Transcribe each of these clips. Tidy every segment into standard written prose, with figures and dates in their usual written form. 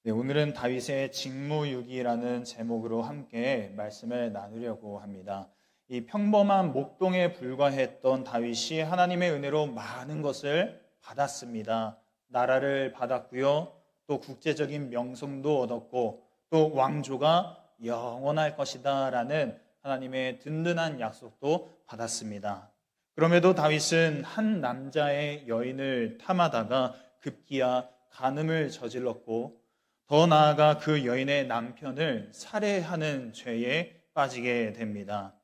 네, 오늘은 다윗의 직무유기라는 제목으로 함께 말씀을 나누려고 합니다. 이 평범한 목동에 불과했던 다윗이 하나님의 은혜로 많은 것을 받았습니다. 나라를 받았고요. 또 국제적인 명성도 얻었고 또 왕조가 영원할 것이다 라는 하나님의 든든한 약속도 받았습니다. 그럼에도 다윗은 한 남자의 여인을 탐하다가 급기야 간음을 저질렀고 더 나아가 그 여인의 남편을 살해하는 죄에 빠지게 됩니다.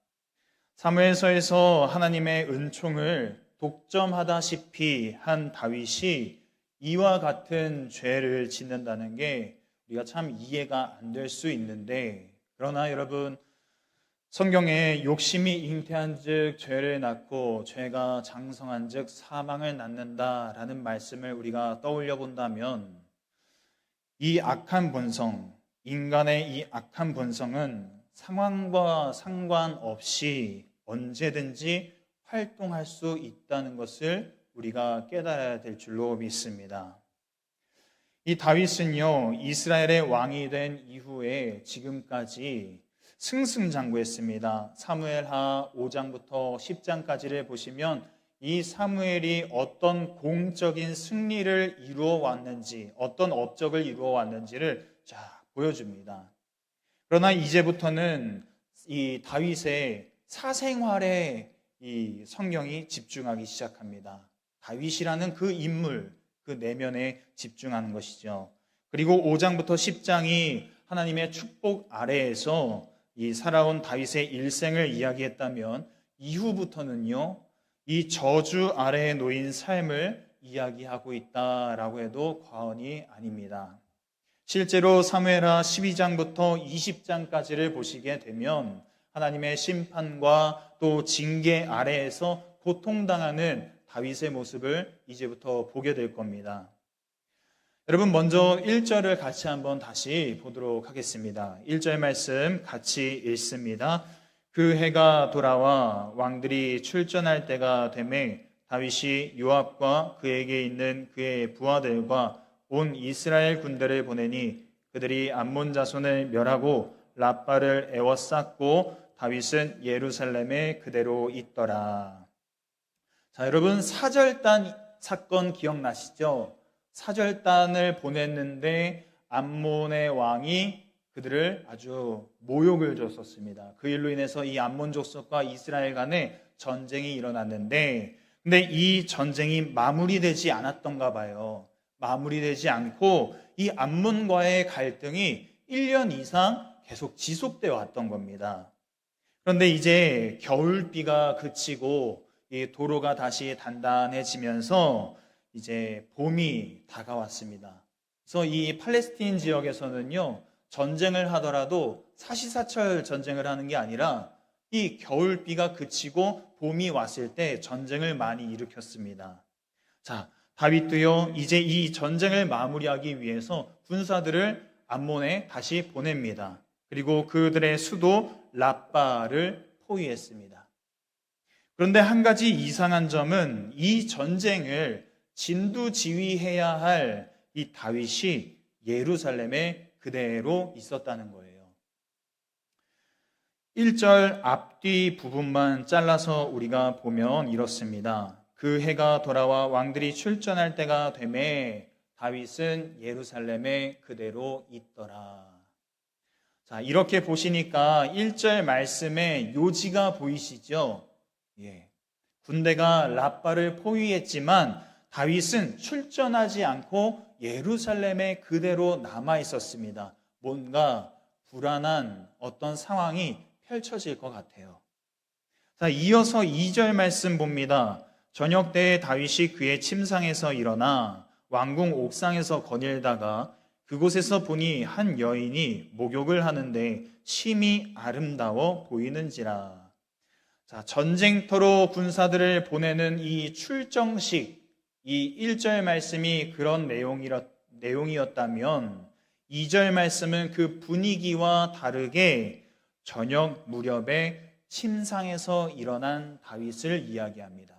사무엘서에서 하나님의 은총을 독점하다시피 한 다윗이 이와 같은 죄를 짓는다는 게 우리가 참 이해가 안 될 수 있는데, 그러나 여러분, 성경에 욕심이 잉태한 즉 죄를 낳고 죄가 장성한 즉 사망을 낳는다라는 말씀을 우리가 떠올려 본다면 이 악한 본성, 인간의 이 악한 본성은 상황과 상관없이 언제든지 활동할 수 있다는 것을 우리가 깨달아야 될 줄로 믿습니다. 이 다윗은요, 이스라엘의 왕이 된 이후에 지금까지 승승장구했습니다. 사무엘하 5장부터 10장까지를 보시면 이 사무엘이 어떤 공적인 승리를 이루어 왔는지, 어떤 업적을 이루어 왔는지를 보여줍니다. 그러나 이제부터는 이 다윗의 사생활에 이 성경이 집중하기 시작합니다. 다윗이라는 그 인물, 그 내면에 집중하는 것이죠. 그리고 5장부터 10장이 하나님의 축복 아래에서 이 살아온 다윗의 일생을 이야기했다면 이후부터는요, 이 저주 아래에 놓인 삶을 이야기하고 있다라고 해도 과언이 아닙니다. 실제로 사무엘하 12장부터 20장까지를 보시게 되면 하나님의 심판과 또 징계 아래에서 고통당하는 다윗의 모습을 이제부터 보게 될 겁니다. 여러분, 먼저 1절을 같이 한번 다시 보도록 하겠습니다. 1절 말씀 같이 읽습니다. 그 해가 돌아와 왕들이 출전할 때가 되매 다윗이 요압과 그에게 있는 그의 부하들과 온 이스라엘 군대를 보내니 그들이 암몬 자손을 멸하고 랍바를 에워쌌고 다윗은 예루살렘에 그대로 있더라. 자, 여러분, 사절단 사건 기억나시죠? 사절단을 보냈는데 암몬의 왕이 그들을 아주 모욕을 줬었습니다. 그 일로 인해서 이 암몬 족속과 이스라엘 간에 전쟁이 일어났는데, 근데 이 전쟁이 마무리되지 않았던가 봐요. 마무리되지 않고 이 암몬과의 갈등이 1년 이상 계속 지속되어 왔던 겁니다. 그런데 이제 겨울비가 그치고 이 도로가 다시 단단해지면서 이제 봄이 다가왔습니다. 그래서 이 팔레스틴 지역에서는요, 전쟁을 하더라도 사시사철 전쟁을 하는 게 아니라 이 겨울비가 그치고 봄이 왔을 때 전쟁을 많이 일으켰습니다. 자, 다윗도요, 이제 이 전쟁을 마무리하기 위해서 군사들을 암몬에 다시 보냅니다. 그리고 그들의 수도 랍바를 포위했습니다. 그런데 한 가지 이상한 점은 이 전쟁을 진두지휘해야 할 이 다윗이 예루살렘에 그대로 있었다는 거예요. 1절 앞뒤 부분만 잘라서 우리가 보면 이렇습니다. 그 해가 돌아와 왕들이 출전할 때가 되매 다윗은 예루살렘에 그대로 있더라. 자, 이렇게 보시니까 1절 말씀에 요지가 보이시죠? 예. 군대가 랍바를 포위했지만 다윗은 출전하지 않고 예루살렘에 그대로 남아 있었습니다. 뭔가 불안한 어떤 상황이 펼쳐질 것 같아요. 자, 이어서 2절 말씀 봅니다. 저녁 때에 다윗이 그의 침상에서 일어나 왕궁 옥상에서 거닐다가 그곳에서 보니 한 여인이 목욕을 하는데 심히 아름다워 보이는지라. 자, 전쟁터로 군사들을 보내는 이 출정식, 이 1절 말씀이 그런 내용이었다면 2절 말씀은 그 분위기와 다르게 저녁 무렵에 침상에서 일어난 다윗을 이야기합니다.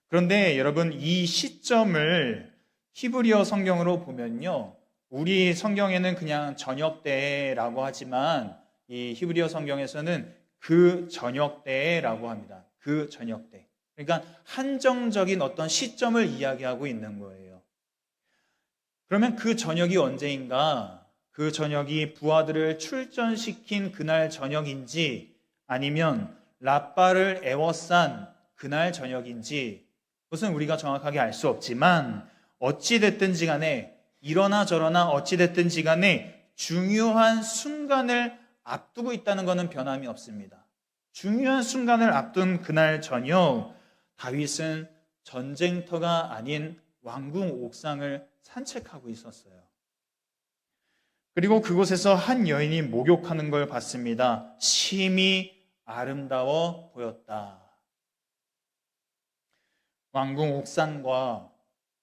그런데 여러분, 이 시점을 히브리어 성경으로 보면요, 우리 성경에는 그냥 저녁 때라고 하지만 이 히브리어 성경에서는 그 저녁 때라고 합니다. 그 저녁 때. 그러니까 한정적인 어떤 시점을 이야기하고 있는 거예요. 그러면 그 저녁이 언제인가? 그 저녁이 부하들을 출전시킨 그날 저녁인지 아니면 랍바를 에워싼 그날 저녁인지 그것은 우리가 정확하게 알 수 없지만 어찌됐든지 간에 이러나 저러나 어찌됐든지 간에 중요한 순간을 앞두고 있다는 것은 변함이 없습니다. 중요한 순간을 앞둔 그날 저녁 다윗은 전쟁터가 아닌 왕궁 옥상을 산책하고 있었어요. 그리고 그곳에서 한 여인이 목욕하는 걸 봤습니다. 심히 아름다워 보였다. 왕궁 옥상과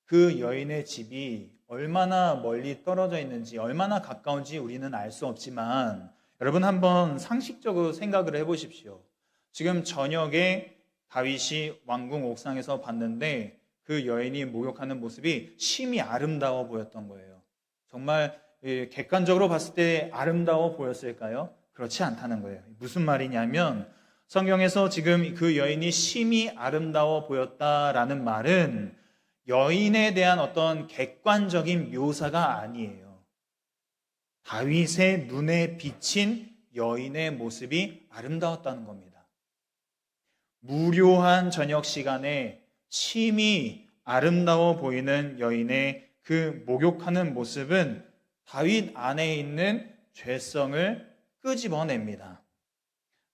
그 여인의 집이 얼마나 멀리 떨어져 있는지, 얼마나 가까운지 우리는 알 수 없지만 여러분 한번 상식적으로 생각을 해보십시오. 지금 저녁에 다윗이 왕궁 옥상에서 봤는데 그 여인이 목욕하는 모습이 심히 아름다워 보였던 거예요. 정말 객관적으로 봤을 때 아름다워 보였을까요? 그렇지 않다는 거예요. 무슨 말이냐면 성경에서 지금 그 여인이 심히 아름다워 보였다라는 말은 여인에 대한 어떤 객관적인 묘사가 아니에요. 다윗의 눈에 비친 여인의 모습이 아름다웠다는 겁니다. 무료한 저녁 시간에 심히 아름다워 보이는 여인의 그 목욕하는 모습은 다윗 안에 있는 죄성을 끄집어냅니다.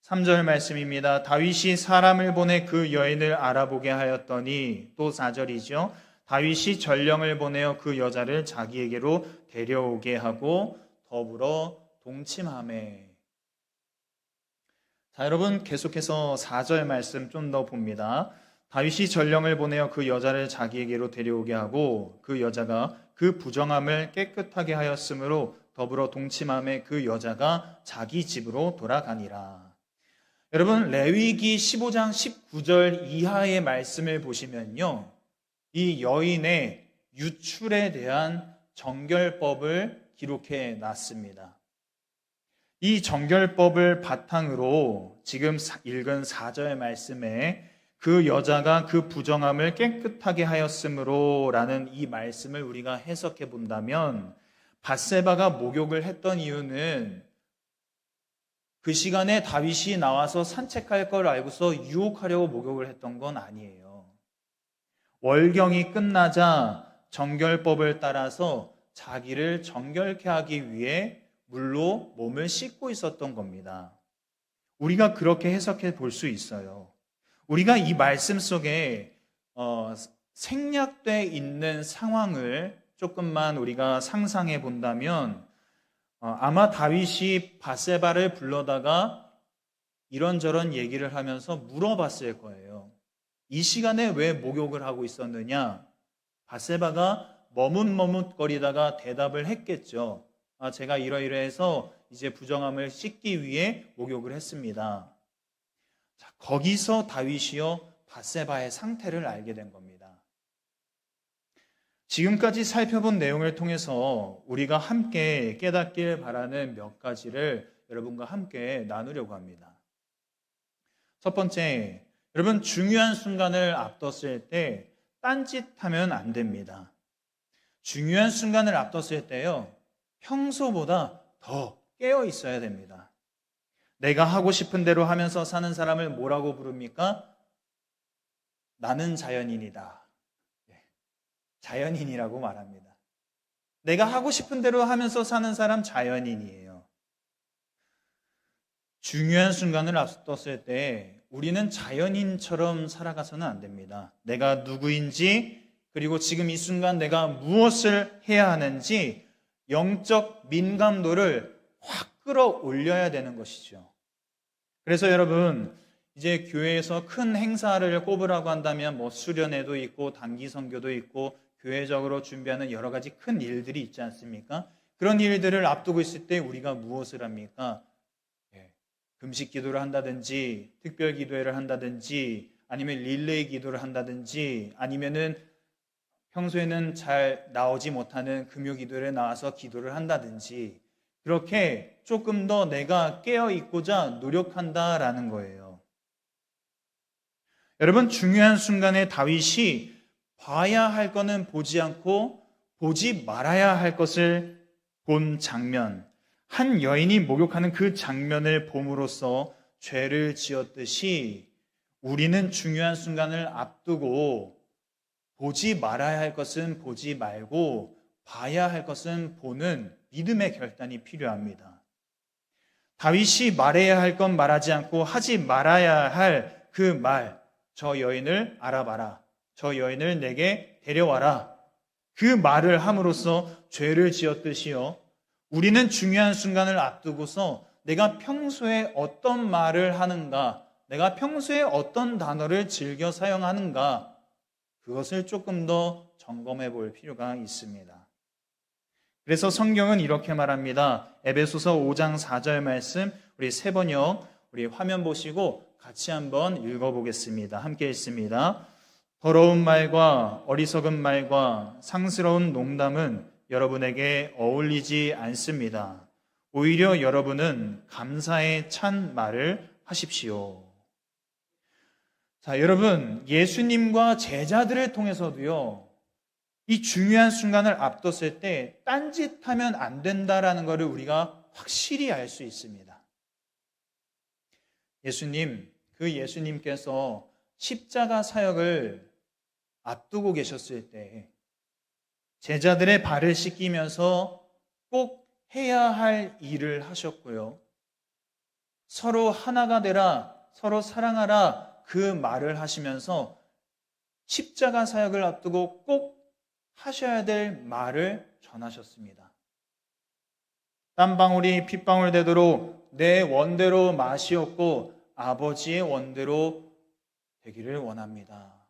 3절 말씀입니다. 다윗이 사람을 보내 그 여인을 알아보게 하였더니 또 4절이죠. 다윗이 전령을 보내어 그 여자를 자기에게로 데려오게 하고 더불어 동침하매. 자, 여러분 계속해서 4절 말씀 좀 더 봅니다. 다윗이 전령을 보내어 그 여자를 자기에게로 데려오게 하고 그 여자가 그 부정함을 깨끗하게 하였으므로 더불어 동침하매 그 여자가 자기 집으로 돌아가니라. 여러분 레위기 15장 19절 이하의 말씀을 보시면요. 이 여인의 유출에 대한 정결법을 기록해 놨습니다. 이 정결법을 바탕으로 지금 읽은 4절 말씀에 그 여자가 그 부정함을 깨끗하게 하였으므로 라는 이 말씀을 우리가 해석해 본다면 밧세바가 목욕을 했던 이유는 그 시간에 다윗이 나와서 산책할 걸 알고서 유혹하려고 목욕을 했던 건 아니에요. 월경이 끝나자 정결법을 따라서 자기를 정결케 하기 위해 물로 몸을 씻고 있었던 겁니다. 우리가 그렇게 해석해 볼 수 있어요. 우리가 이 말씀 속에 생략되어 있는 상황을 조금만 우리가 상상해 본다면 아마 다윗이 밧세바를 불러다가 이런저런 얘기를 하면서 물어봤을 거예요. 이 시간에 왜 목욕을 하고 있었느냐? 밧세바가 머뭇머뭇거리다가 대답을 했겠죠. 제가 이러이러해서 이제 부정함을 씻기 위해 목욕을 했습니다. 자, 거기서 다윗이요 밧세바의 상태를 알게 된 겁니다. 지금까지 살펴본 내용을 통해서 우리가 함께 깨닫길 바라는 몇 가지를 여러분과 함께 나누려고 합니다. 첫 번째, 여러분 중요한 순간을 앞뒀을 때 딴짓하면 안 됩니다. 중요한 순간을 앞뒀을 때요 평소보다 더 깨어 있어야 됩니다. 내가 하고 싶은 대로 하면서 사는 사람을 뭐라고 부릅니까? 나는 자연인이다. 자연인이라고 말합니다. 내가 하고 싶은 대로 하면서 사는 사람 자연인이에요. 중요한 순간을 앞뒀을 때 우리는 자연인처럼 살아가서는 안 됩니다. 내가 누구인지 그리고 지금 이 순간 내가 무엇을 해야 하는지 영적 민감도를 확 끌어올려야 되는 것이죠. 그래서 여러분 이제 교회에서 큰 행사를 꼽으라고 한다면 수련회도 있고 단기 선교도 있고 교회적으로 준비하는 여러 가지 큰 일들이 있지 않습니까? 그런 일들을 앞두고 있을 때 우리가 무엇을 합니까? 금식 기도를 한다든지 특별 기도회를 한다든지 아니면 릴레이 기도를 한다든지 아니면은 평소에는 잘 나오지 못하는 금요 기도에 나와서 기도를 한다든지 그렇게 조금 더 내가 깨어 있고자 노력한다라는 거예요. 여러분, 중요한 순간에 다윗이 봐야 할 것은 보지 않고 보지 말아야 할 것을 본 장면, 한 여인이 목욕하는 그 장면을 봄으로써 죄를 지었듯이 우리는 중요한 순간을 앞두고 보지 말아야 할 것은 보지 말고 봐야 할 것은 보는 믿음의 결단이 필요합니다. 다윗이 말해야 할 건 말하지 않고 하지 말아야 할 그 말, 저 여인을 알아봐라, 저 여인을 내게 데려와라, 그 말을 함으로써 죄를 지었듯이요, 우리는 중요한 순간을 앞두고서 내가 평소에 어떤 말을 하는가, 내가 평소에 어떤 단어를 즐겨 사용하는가, 그것을 조금 더 점검해 볼 필요가 있습니다. 그래서 성경은 이렇게 말합니다. 에베소서 5장 4절 말씀, 우리 세 번역, 우리 화면 보시고 같이 한번 읽어보겠습니다. 함께 읽습니다. 더러운 말과 어리석은 말과 상스러운 농담은 여러분에게 어울리지 않습니다. 오히려 여러분은 감사에 찬 말을 하십시오. 자, 여러분, 예수님과 제자들을 통해서도요, 이 중요한 순간을 앞뒀을 때 딴짓하면 안 된다라는 것을 우리가 확실히 알 수 있습니다. 예수님께서 십자가 사역을 앞두고 계셨을 때 제자들의 발을 씻기면서 꼭 해야 할 일을 하셨고요. 서로 하나가 되라, 서로 사랑하라 그 말을 하시면서 십자가 사역을 앞두고 꼭 하셔야 될 말을 전하셨습니다. 땀방울이 핏방울 되도록 내 원대로 마시옵고 아버지의 원대로 되기를 원합니다.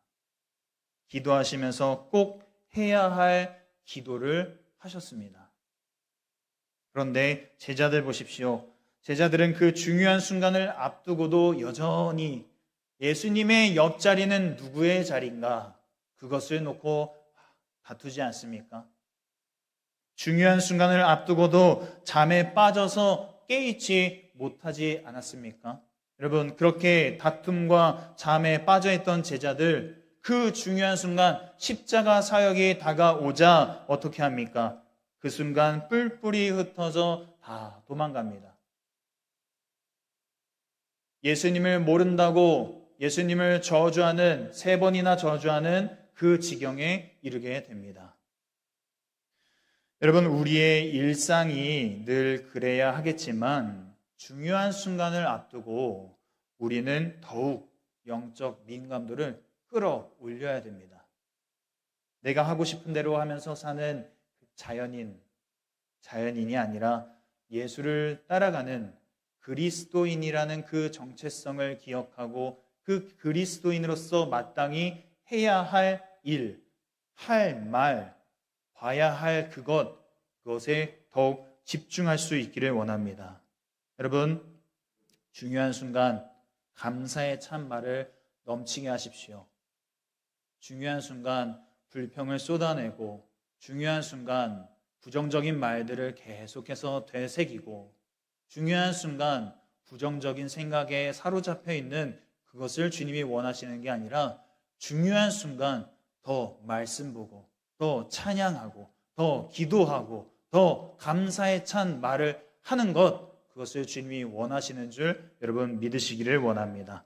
기도하시면서 꼭 해야 할 기도를 하셨습니다. 그런데 제자들 보십시오. 제자들은 그 중요한 순간을 앞두고도 여전히 예수님의 옆자리는 누구의 자리인가? 그것을 놓고 다투지 않습니까? 중요한 순간을 앞두고도 잠에 빠져서 깨있지 못하지 않았습니까? 여러분, 그렇게 다툼과 잠에 빠져있던 제자들, 그 중요한 순간 십자가 사역이 다가오자 어떻게 합니까? 그 순간 뿔뿔이 흩어져 다 도망갑니다. 예수님을 모른다고 예수님을 저주하는, 3번이나 저주하는 그 지경에 이르게 됩니다. 여러분, 우리의 일상이 늘 그래야 하겠지만 중요한 순간을 앞두고 우리는 더욱 영적 민감도를 끌어올려야 됩니다. 내가 하고 싶은 대로 하면서 사는 자연인이 아니라 예수를 따라가는 그리스도인이라는 그 정체성을 기억하고 그 그리스도인으로서 마땅히 해야 할 일, 할 말, 봐야 할 그것에 더욱 집중할 수 있기를 원합니다. 여러분, 중요한 순간 감사의 참 말을 넘치게 하십시오. 중요한 순간 불평을 쏟아내고 중요한 순간 부정적인 말들을 계속해서 되새기고 중요한 순간 부정적인 생각에 사로잡혀 있는 그것을 주님이 원하시는 게 아니라 중요한 순간 더 말씀 보고 더 찬양하고 더 기도하고 더 감사에 찬 말을 하는 것, 그것을 주님이 원하시는 줄 여러분 믿으시기를 원합니다.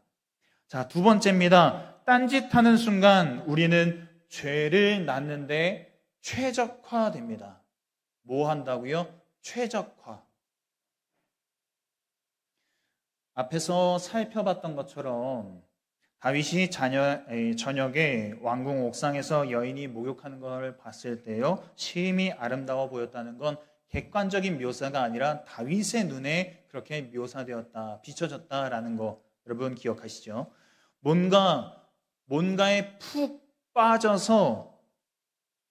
자, 두 번째입니다. 딴짓하는 순간 우리는 죄를 낳는데 최적화됩니다. 뭐 한다고요? 최적화. 앞에서 살펴봤던 것처럼 다윗이 저녁에 왕궁 옥상에서 여인이 목욕하는 것을 봤을 때요, 심히 아름다워 보였다는 건 객관적인 묘사가 아니라 다윗의 눈에 그렇게 묘사되었다, 비춰졌다라는 거 여러분 기억하시죠? 뭔가에 푹 빠져서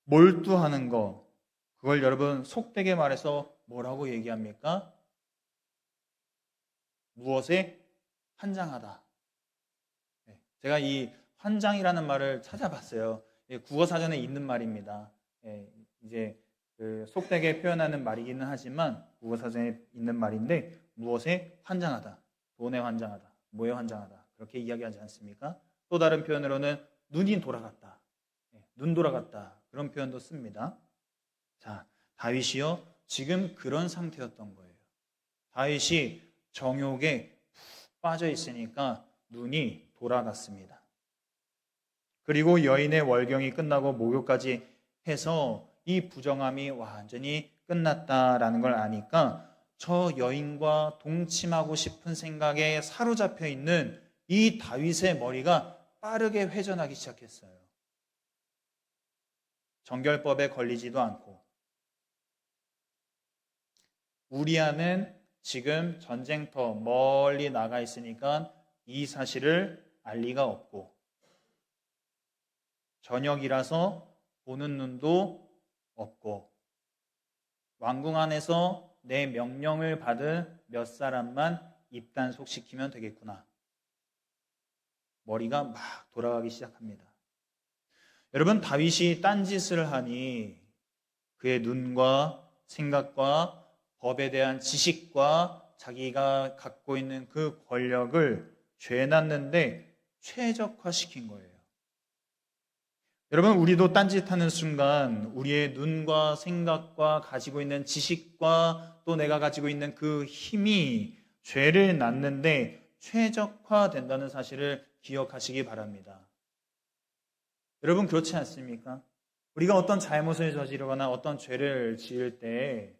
몰두하는 거, 그걸 여러분 속되게 말해서 뭐라고 얘기합니까? 무엇에 환장하다. 제가 이 환장이라는 말을 찾아봤어요. 국어 사전에 있는 말입니다. 이제 그 속되게 표현하는 말이기는 하지만 국어 사전에 있는 말인데 무엇에 환장하다, 돈에 환장하다, 뭐에 환장하다 그렇게 이야기하지 않습니까? 또 다른 표현으로는 눈이 돌아갔다, 눈 돌아갔다 그런 표현도 씁니다. 자, 다윗이요 지금 그런 상태였던 거예요. 다윗이 정욕에 푹 빠져 있으니까 눈이 돌아갔습니다. 그리고 여인의 월경이 끝나고 목욕까지 해서 이 부정함이 완전히 끝났다라는 걸 아니까 저 여인과 동침하고 싶은 생각에 사로잡혀 있는 이 다윗의 머리가 빠르게 회전하기 시작했어요. 정결법에 걸리지도 않고 우리아는 지금 전쟁터 멀리 나가 있으니까 이 사실을 알 리가 없고 저녁이라서 보는 눈도 없고 왕궁 안에서 내 명령을 받은 몇 사람만 입단속시키면 되겠구나. 머리가 막 돌아가기 시작합니다. 여러분 다윗이 딴짓을 하니 그의 눈과 생각과 법에 대한 지식과 자기가 갖고 있는 그 권력을 죄났는데 최적화시킨 거예요. 여러분 우리도 딴짓하는 순간 우리의 눈과 생각과 가지고 있는 지식과 또 내가 가지고 있는 그 힘이 죄를 낳는데 최적화된다는 사실을 기억하시기 바랍니다. 여러분 그렇지 않습니까? 우리가 어떤 잘못을 저지르거나 어떤 죄를 지을 때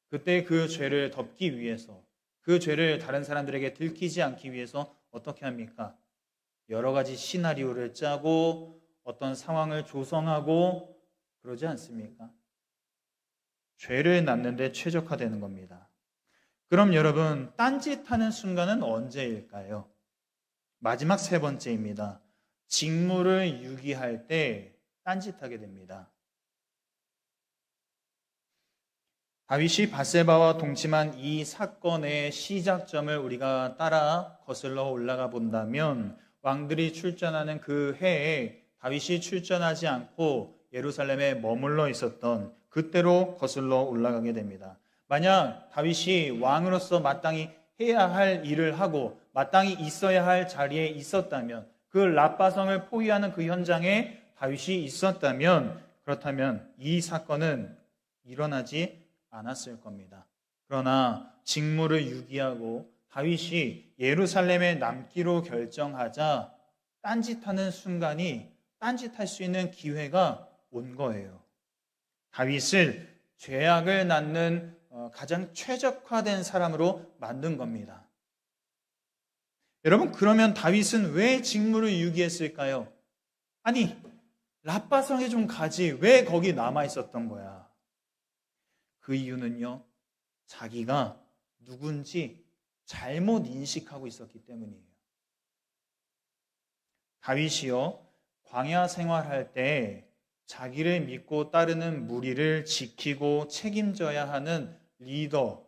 그때 그 죄를 덮기 위해서 그 죄를 다른 사람들에게 들키지 않기 위해서 어떻게 합니까? 여러 가지 시나리오를 짜고 어떤 상황을 조성하고 그러지 않습니까? 죄를 낳는데 최적화되는 겁니다. 그럼 여러분 딴짓하는 순간은 언제일까요? 마지막 세 번째입니다. 직무를 유기할 때 딴짓하게 됩니다. 다윗이 밧세바와 동침한 이 사건의 시작점을 우리가 따라 거슬러 올라가 본다면 왕들이 출전하는 그 해에 다윗이 출전하지 않고 예루살렘에 머물러 있었던 그때로 거슬러 올라가게 됩니다. 만약 다윗이 왕으로서 마땅히 해야 할 일을 하고 마땅히 있어야 할 자리에 있었다면 그 랍바성을 포위하는 그 현장에 다윗이 있었다면 그렇다면 이 사건은 일어나지 않았을 겁니다. 그러나 직무를 유기하고 다윗이 예루살렘에 남기로 결정하자 딴짓하는 순간이 딴짓할 수 있는 기회가 온 거예요. 다윗을 죄악을 낳는 가장 최적화된 사람으로 만든 겁니다. 여러분 그러면 다윗은 왜 직무를 유기했을까요? 아니 랍바성에 좀 가지 왜 거기 남아 있었던 거야? 그 이유는요 자기가 누군지 잘못 인식하고 있었기 때문이에요. 다윗이요 광야 생활할 때 자기를 믿고 따르는 무리를 지키고 책임져야 하는 리더,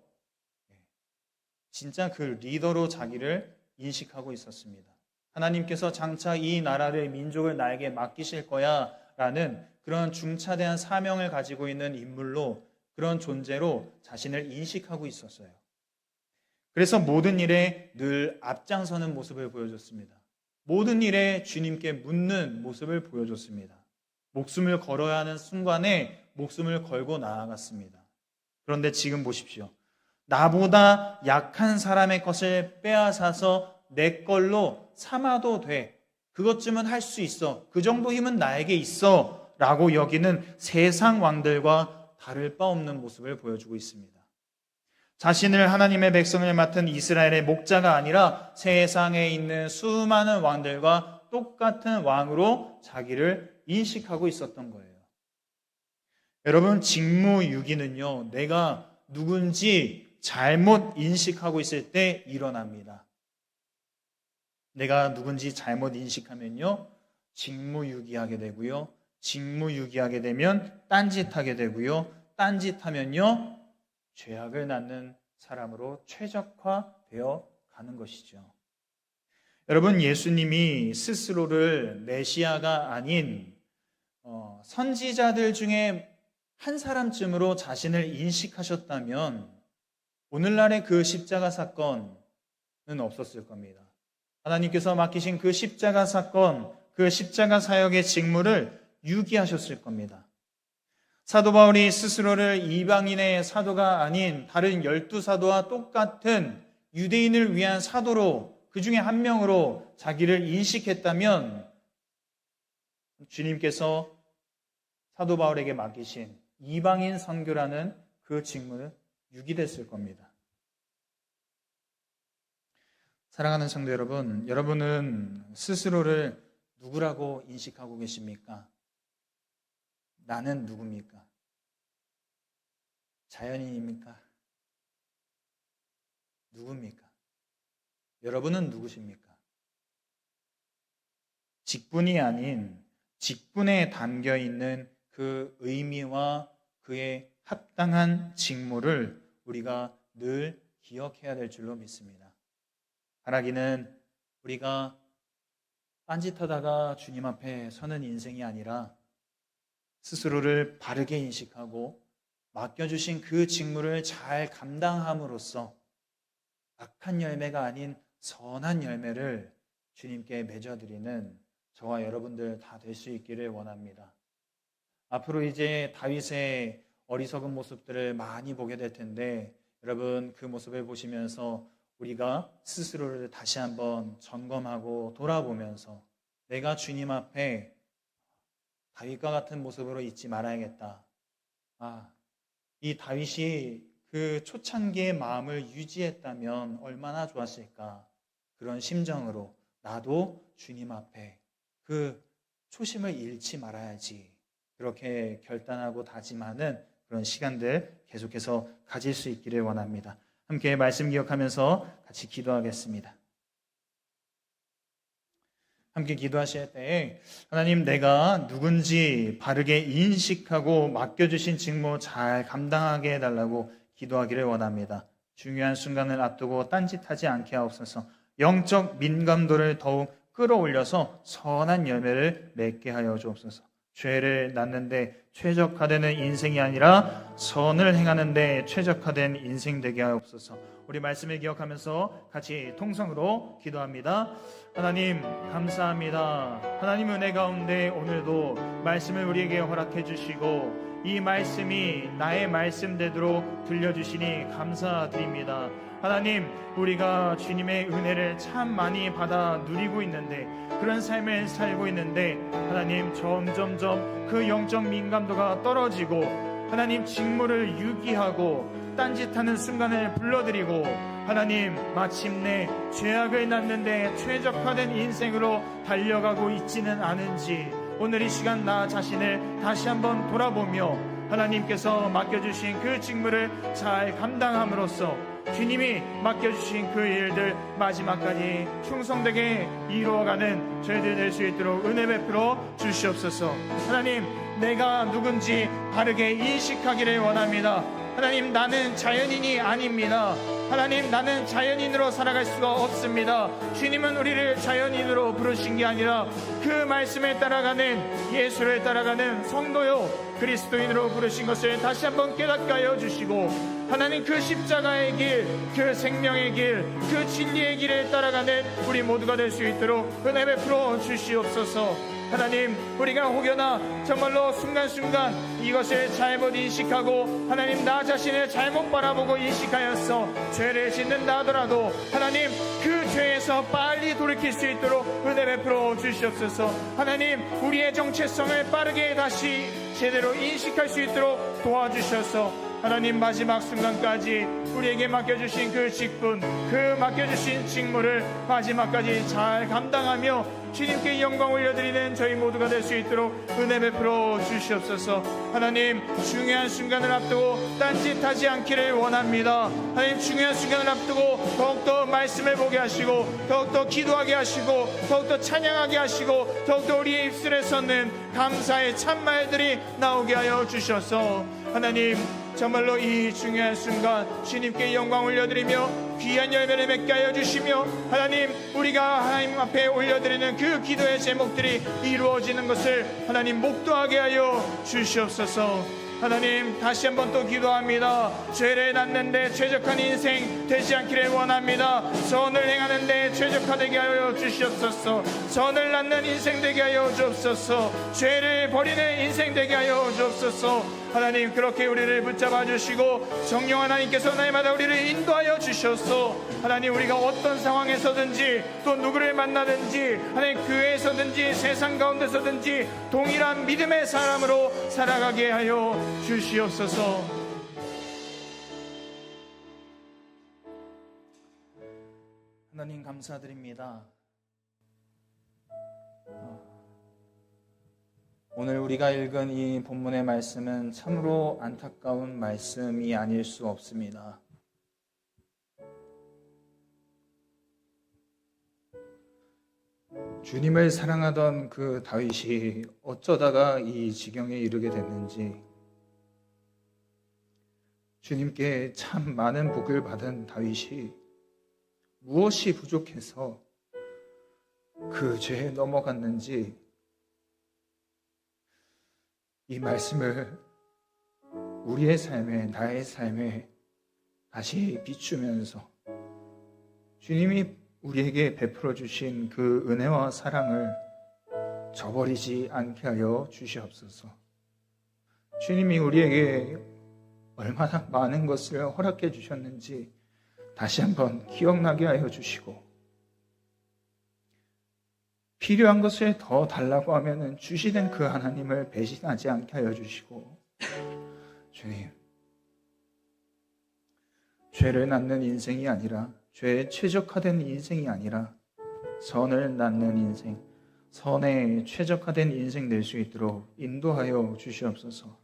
진짜 그 리더로 자기를 인식하고 있었습니다. 하나님께서 장차 이 나라를 민족을 나에게 맡기실 거야 라는 그런 중차대한 사명을 가지고 있는 인물로 그런 존재로 자신을 인식하고 있었어요. 그래서 모든 일에 늘 앞장서는 모습을 보여줬습니다. 모든 일에 주님께 묻는 모습을 보여줬습니다. 목숨을 걸어야 하는 순간에 목숨을 걸고 나아갔습니다. 그런데 지금 보십시오. 나보다 약한 사람의 것을 빼앗아서 내 걸로 삼아도 돼. 그것쯤은 할 수 있어. 그 정도 힘은 나에게 있어. 라고 여기는 세상 왕들과 다를 바 없는 모습을 보여주고 있습니다. 자신을 하나님의 백성을 맡은 이스라엘의 목자가 아니라 세상에 있는 수많은 왕들과 똑같은 왕으로 자기를 인식하고 있었던 거예요. 여러분, 직무유기는요, 내가 누군지 잘못 인식하고 있을 때 일어납니다. 내가 누군지 잘못 인식하면요, 직무유기하게 되고요, 직무유기하게 되면 딴짓하게 되고요, 딴짓하면요, 죄악을 낳는 사람으로 최적화되어 가는 것이죠. 여러분, 예수님이 스스로를 메시아가 아닌 선지자들 중에 한 사람쯤으로 자신을 인식하셨다면 오늘날의 그 십자가 사건은 없었을 겁니다. 하나님께서 맡기신 그 십자가 사건, 그 십자가 사역의 직무를 유기하셨을 겁니다. 사도 바울이 스스로를 이방인의 사도가 아닌 다른 12사도와 똑같은 유대인을 위한 사도로, 그 중에 한 명으로 자기를 인식했다면 주님께서 사도 바울에게 맡기신 이방인 선교라는 그 직무는 유기됐을 겁니다. 사랑하는 성도 여러분, 여러분은 스스로를 누구라고 인식하고 계십니까? 나는 누굽니까? 자연인입니까? 누굽니까? 여러분은 누구십니까? 직분이 아닌 직분에 담겨 있는 그 의미와 그의 합당한 직무를 우리가 늘 기억해야 될 줄로 믿습니다. 바라기는 우리가 딴짓하다가 주님 앞에 서는 인생이 아니라 스스로를 바르게 인식하고 맡겨주신 그 직무를 잘 감당함으로써 악한 열매가 아닌 선한 열매를 주님께 맺어드리는 저와 여러분들 다 될 수 있기를 원합니다. 앞으로 이제 다윗의 어리석은 모습들을 많이 보게 될 텐데 여러분 그 모습을 보시면서 우리가 스스로를 다시 한번 점검하고 돌아보면서 내가 주님 앞에 다윗과 같은 모습으로 있지 말아야겠다. 이 다윗이 그 초창기의 마음을 유지했다면 얼마나 좋았을까. 그런 심정으로 나도 주님 앞에 그 초심을 잃지 말아야지. 그렇게 결단하고 다짐하는 그런 시간들 계속해서 가질 수 있기를 원합니다. 함께 말씀 기억하면서 같이 기도하겠습니다. 함께 기도하실 때에 하나님, 내가 누군지 바르게 인식하고 맡겨주신 직무 잘 감당하게 해달라고 기도하기를 원합니다. 중요한 순간을 앞두고 딴짓하지 않게 하옵소서. 영적 민감도를 더욱 끌어올려서 선한 열매를 맺게 하여 주옵소서. 죄를 낳는데 최적화되는 인생이 아니라 선을 행하는데 최적화된 인생 되게 하옵소서. 우리 말씀을 기억하면서 같이 통성으로 기도합니다. 하나님 감사합니다. 하나님 은혜 가운데 오늘도 말씀을 우리에게 허락해 주시고 이 말씀이 나의 말씀대로 들려주시니 감사드립니다. 하나님, 우리가 주님의 은혜를 참 많이 받아 누리고 있는데 그런 삶을 살고 있는데 하나님 점점점 그 영적 민감도가 떨어지고 하나님 직무를 유기하고 딴짓하는 순간을 불러드리고 하나님 마침내 죄악을 낳는데 최적화된 인생으로 달려가고 있지는 않은지 오늘 이 시간 나 자신을 다시 한번 돌아보며 하나님께서 맡겨주신 그 직무를 잘 감당함으로써 주님이 맡겨주신 그 일들 마지막까지 충성되게 이루어가는 저희들 될 수 있도록 은혜 베풀어 주시옵소서. 하나님, 내가 누군지 바르게 인식하기를 원합니다. 하나님, 나는 자연인이 아닙니다. 하나님, 나는 자연인으로 살아갈 수가 없습니다. 주님은 우리를 자연인으로 부르신 게 아니라 그 말씀에 따라가는, 예수를 따라가는 성도요 그리스도인으로 부르신 것을 다시 한번 깨닫게 하여 주시고 하나님, 그 십자가의 길, 그 생명의 길, 그 진리의 길에 따라가는 우리 모두가 될 수 있도록 은혜 베풀어 주시옵소서. 하나님, 우리가 혹여나 정말로 순간순간 이것을 잘못 인식하고 하나님 나 자신을 잘못 바라보고 인식하였어 죄를 짓는다 하더라도 하나님 그 죄에서 빨리 돌이킬 수 있도록 은혜 베풀어 주시옵소서. 하나님, 우리의 정체성을 빠르게 다시 제대로 인식할 수 있도록 도와주셔서 하나님 마지막 순간까지 우리에게 맡겨주신 그 직분, 그 맡겨주신 직무를 마지막까지 잘 감당하며 주님께 영광 올려드리는 저희 모두가 될 수 있도록 은혜 베풀어 주시옵소서. 하나님, 중요한 순간을 앞두고 딴짓하지 않기를 원합니다. 하나님, 중요한 순간을 앞두고 더욱더 말씀을 보게 하시고 더욱더 기도하게 하시고 더욱더 찬양하게 하시고 더욱더 우리의 입술에 솟는 감사의 참말들이 나오게 하여 주셔서 하나님, 정말로 이 중요한 순간 주님께 영광 올려드리며 귀한 열매를 맺게 하여 주시며, 하나님 우리가 하나님 앞에 올려드리는 그 기도의 제목들이 이루어지는 것을 하나님 목도하게 하여 주시옵소서. 하나님 다시 한번 또 기도합니다. 죄를 낳는데 최적한 인생 되지 않기를 원합니다. 선을 행하는데 최적화되게 하여 주시옵소서. 선을 낳는 인생 되게 하여 주옵소서. 죄를 버리는 인생 되게 하여 주옵소서. 하나님 그렇게 우리를 붙잡아 주시고 성령 하나님께서 날마다 우리를 인도하여 주셔서 하나님 우리가 어떤 상황에서든지 또 누구를 만나든지 하나님 교회에서든지 세상 가운데서든지 동일한 믿음의 사람으로 살아가게 하여 주시옵소서. 하나님 감사드립니다. 오늘 우리가 읽은 이 본문의 말씀은 참으로 안타까운 말씀이 아닐 수 없습니다. 주님을 사랑하던 그 다윗이 어쩌다가 이 지경에 이르게 됐는지, 주님께 참 많은 복을 받은 다윗이 무엇이 부족해서 그 죄에 넘어갔는지 이 말씀을 우리의 삶에, 나의 삶에 다시 비추면서 주님이 우리에게 베풀어 주신 그 은혜와 사랑을 저버리지 않게 하여 주시옵소서. 주님이 우리에게 얼마나 많은 것을 허락해 주셨는지 다시 한번 기억나게 하여 주시고, 필요한 것을 더 달라고 하면 주시는 그 하나님을 배신하지 않게 하여 주시고, 주님, 죄를 낳는 인생이 아니라, 죄에 최적화된 인생이 아니라 선을 낳는 인생, 선에 최적화된 인생 될 수 있도록 인도하여 주시옵소서.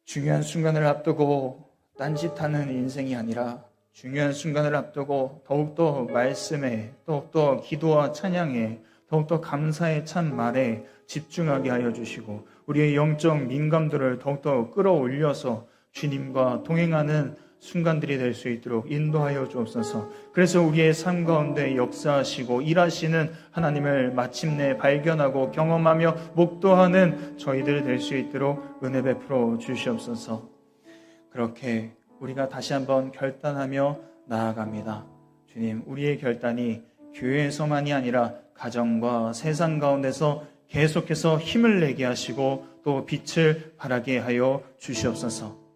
중요한 순간을 앞두고 딴짓하는 인생이 아니라 중요한 순간을 앞두고 더욱더 말씀에, 더욱더 기도와 찬양에, 더욱더 감사의 참 말에 집중하게 하여 주시고, 우리의 영적 민감도를 더욱더 끌어올려서 주님과 동행하는 순간들이 될 수 있도록 인도하여 주옵소서. 그래서 우리의 삶 가운데 역사하시고 일하시는 하나님을 마침내 발견하고 경험하며 목도하는 저희들 될 수 있도록 은혜 베풀어 주시옵소서. 그렇게 우리가 다시 한번 결단하며 나아갑니다. 주님, 우리의 결단이 교회에서만이 아니라 가정과 세상 가운데서 계속해서 힘을 내게 하시고 또 빛을 발하게 하여 주시옵소서.